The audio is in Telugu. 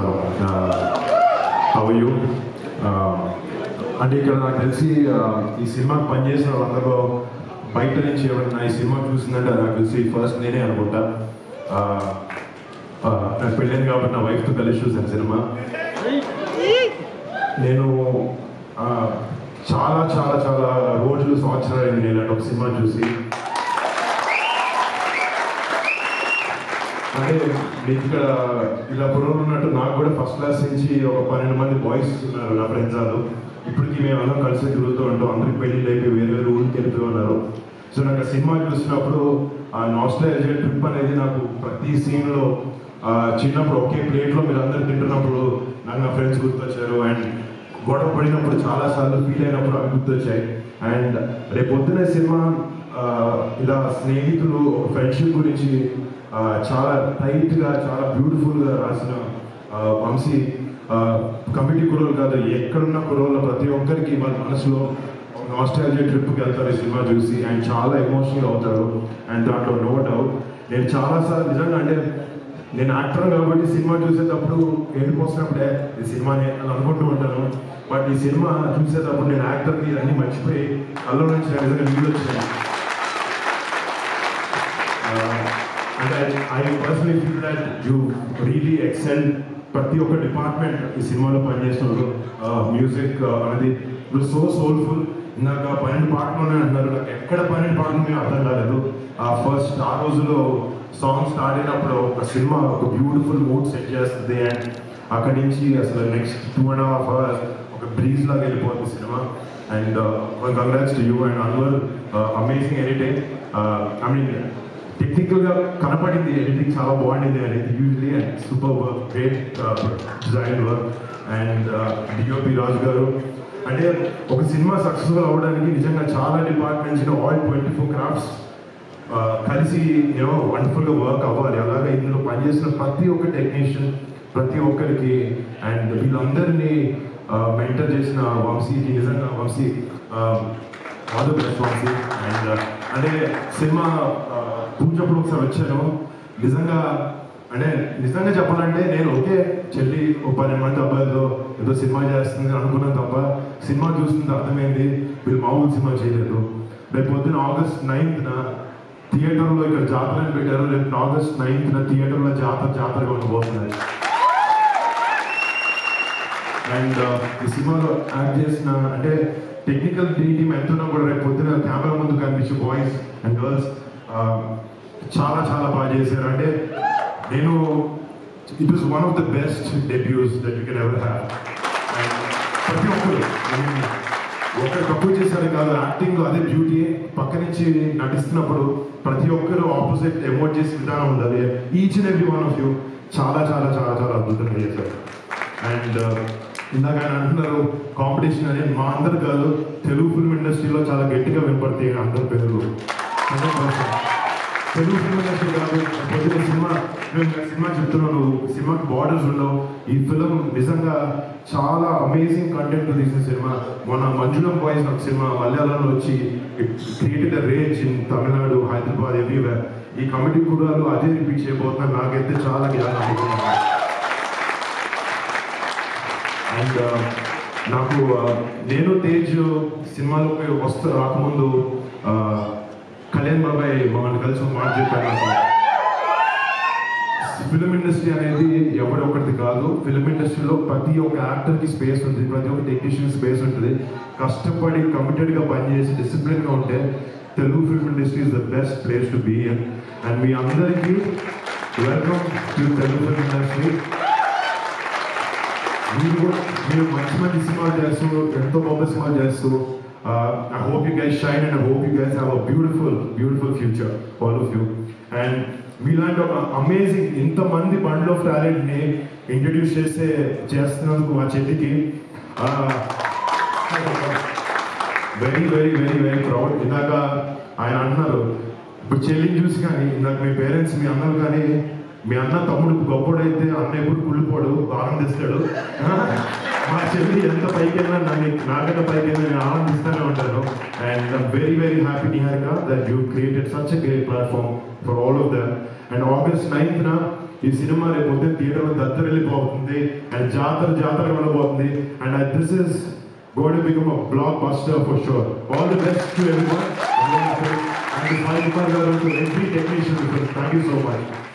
నమస్కారం. How are you? అంటే ఇక్కడ నాకు తెలిసి ఈ సినిమాకి పనిచేసిన వాళ్ళందరూ బయట నుంచి ఎవరైనా ఈ సినిమా చూసిందంటే నాకు తెలిసి ఫస్ట్ నేనే అనుకుంటా. నాకు పెళ్ళింది కాబట్టి నా వైఫ్తో కలిసి చూసాను సినిమా. నేను చాలా చాలా చాలా రోజులు సంవత్సరాలు అయింది నేను ఒక సినిమా చూసి. అంటే మీకు ఇక్కడ ఇలా పురోగతి ఉన్నట్టు నాకు కూడా ఫస్ట్ క్లాస్ నుంచి ఒక 12 మంది బాయ్స్ ఉన్నారు నా ఫ్రెండ్స్ వాళ్ళు. ఇప్పటికీ మేము అందరం కలిసి తిరుగుతూ ఉంటాం. అందరికి పెళ్ళిళ్ళు అయిపోయి వేరు వేరు ఊరికి వెళ్ళిపోయి ఉన్నారు. సో నాకు ఆ సినిమా చూసినప్పుడు ఆ నాస్టాల్జియా ట్రిప్ అనేది నాకు ప్రతి సీన్లో చిన్నప్పుడు ఒకే ప్లేట్లో మీరు అందరు తింటున్నప్పుడు నాకు నా ఫ్రెండ్స్ గుర్తొచ్చారు. అండ్ గొడవ పడినప్పుడు చాలాసార్లు ఫీల్ అయినప్పుడు అవి గుర్తొచ్చాయి. అండ్ రేపు పొద్దునే సినిమా ఇలా స్నేహితులు ఫ్రెండ్షిప్ గురించి చాలా టైట్గా చాలా బ్యూటిఫుల్గా రాసిన వంశీ కమిటీ కుర్రోలు కాదు, ఎక్కడున్న కుర్రోళ్ళు ప్రతి ఒక్కరికి వాళ్ళ మనసులో నాస్టాల్జియా ట్రిప్కి వెళ్తారు ఈ సినిమా చూసి. అండ్ చాలా ఎమోషనల్ అవుతారు. అండ్ దాంట్లో నో డౌట్ నేను చాలాసార్లు నిజంగా అంటే నేను యాక్టర్ కాబట్టి సినిమా చూసేటప్పుడు ఏడుపోసినప్పుడే ఈ సినిమానే అని అనుకుంటూ ఉంటాను. బట్ ఈ సినిమా చూసేటప్పుడు నేను యాక్టర్ని అన్నీ మర్చిపోయి కళ్ళ నుంచి నిజంగా నీళ్ళు వచ్చాయి. And I personally feel that you really excel. ప్రతి ఒక్క డిపార్ట్మెంట్ ఈ సినిమాలో పనిచేస్తున్నారు. మ్యూజిక్ అనేది సో సోల్ఫుల్. ఇందాక 12 పాటలోనే అంటున్నారు, నాకు ఎక్కడ 12 పాటలు మేము అర్థం కాలేదు. ఫస్ట్ ఆ రోజులో సాంగ్ స్టార్ట్ అయినప్పుడు ఒక సినిమా ఒక బ్యూటిఫుల్ మూడ్ సెట్ చేస్తుంది. అండ్ అక్కడి నుంచి అసలు నెక్స్ట్ 2.5 hours ఒక బ్రీజ్ లాగా వెళ్ళిపోతుంది సినిమా. And congrats to you and Anwar, amazing editing. I mean టెక్నికల్గా కనపడింది ఎడిటింగ్ చాలా బాగుండింది అనేది usually. And super work, great design work. And DOP Raju garu అంటే ఒక సినిమా సక్సెస్ఫుల్ అవ్వడానికి నిజంగా చాలా డిపార్ట్మెంట్స్ ఆల్ 24 క్రాఫ్ట్స్ కలిసి ఏమో వండర్ఫుల్గా వర్క్ అవ్వాలి. అలాగే ఇందులో పనిచేసిన ప్రతి ఒక్క టెక్నీషియన్ ప్రతి ఒక్కరికి అండ్ వీళ్ళందరినీ మెంటర్ చేసిన వంశీకి నిజంగా Vamshi all the best Vamshi. And అంటే సినిమా పూజప్పుడు ఒకసారి వచ్చాను. నిజంగా చెప్పాలంటే నేను ఓకే చెల్లి ఒక 10 మంది అబ్బాయిలతో ఏదో సినిమా చేస్తుంది అనుకున్నాను తప్ప సినిమా చూస్తుంది అర్థమైంది వీళ్ళు మామూలు సినిమా చేయలేదు. రేపు పొద్దున August 9th థియేటర్లో ఇక్కడ జాతర అని పెట్టారు. రేపు August 9th థియేటర్లో జాతరగా ఉండబోతున్నాయి. అండ్ ఈ సినిమాలో యాక్ట్ చేసిన అంటే టెక్నికల్ టీమ్ ఎంతున్నా కూడా రేపు పొద్దున కెమెరా ముందు కనిపించే బాయ్స్ అండ్ గర్ల్స్ చాలా చాలా బాగా చేశారు. అంటే నేను it was one of the best డెబ్యూస్ that you can ever have. And ప్రతి ఒక్కరు ఒకరు తక్కువ చేశారు కాదు, యాక్టింగ్లో అదే బ్యూటీ. పక్క నుంచి నటిస్తున్నప్పుడు ప్రతి ఒక్కరు ఆపోజిట్ ఎమోట్ చేసే విధానం ఉండాలి. Each and every one of you చాలా చాలా చాలా చాలా అద్భుతంగా చేశారు. అండ్ ఇందాక ఆయన అంటున్నారు కాంపిటీషన్ అనేది మా అందరు కాదు, తెలుగు ఫిల్మ్ ఇండస్ట్రీలో చాలా గట్టిగా వినపడతాయి అందరి పేర్లు. తెలుగు ఫిల్మ్ ఇండస్ట్రీ కాదు, పొద్దున సినిమా చెప్తున్నాను, సినిమాకి బార్డర్స్ ఉండవు. ఈ ఫిలిం నిజంగా చాలా అమేజింగ్ కంటెంట్ తీసిన సినిమా. మన మంజులం బాయ్స్ ఒక సినిమా మలయాళంలో వచ్చి it created a range in Tamil Nadu, Hyderabad, everywhere. ఈ కమిటీ కూడా అదే రిపీట్ చేయబోతున్నారు. నాకైతే చాలా జ్ఞానం అనుకుంటున్నాను. అండ్ నాకు నేను తేజ్ సినిమాలోకి రాకముందు కళ్యాణ్ బాబాయ్ మమ్మల్ని కలిసి ఒక మాట చెప్పాను. ఫిలిం ఇండస్ట్రీ అనేది ఎవరొకటి కాదు. ఫిలిం ఇండస్ట్రీలో ప్రతి ఒక్క యాక్టర్కి స్పేస్ ఉంటుంది, ప్రతి ఒక్క టెక్నీషియన్ స్పేస్ ఉంటుంది. కష్టపడి కమిటెడ్గా పనిచేసి డిసిప్లిన్గా ఉంటే Telugu film industry is the best place to be in. And మీ అందరికీ welcome to Telugu film industry. మీరు మంచి సినిమాలు చేస్తూ ఎంతో గొప్ప సినిమాలు చేస్తూ I hope you guys shine and I hope you guys have a beautiful future, all of you. And మీలాంటి ఒక అమేజింగ్ ఇంతమంది బండ్ ఆఫ్ టాలెంట్ని ఇంట్రడ్యూస్ చేస్తున్నందుకు మా చెల్లికి very very very very proud. ఇందాక ఆయన అంటున్నారు ఇప్పుడు చెల్లిని చూసి కానీ ఇందాక మీ పేరెంట్స్ మీ అన్నలు కానీ మీ అన్న తమ్ముడు గొప్పడైతే అన్న ఎప్పుడు కుళ్ళిపోడు, ఆనందిస్తాడు. మా చెల్లి ఎంత పైకి వెళ్ళినా నాకన్నా పైకి వెళ్ళినా నేను ఆనందిస్తూనే ఉంటాను. And I'm very very happy Niharika that you created such a great platform for all of them. And August 9th ఈ సినిమా రేపు పొద్దున్న థియేటర్లో దత్తరెళ్ళిపోతుంది అండ్ జాతర ఉండబోతుంది and this is going to become a blockbuster for sure. All the best to everyone. And Sai Kumar garu, to every technician. Thank you so much.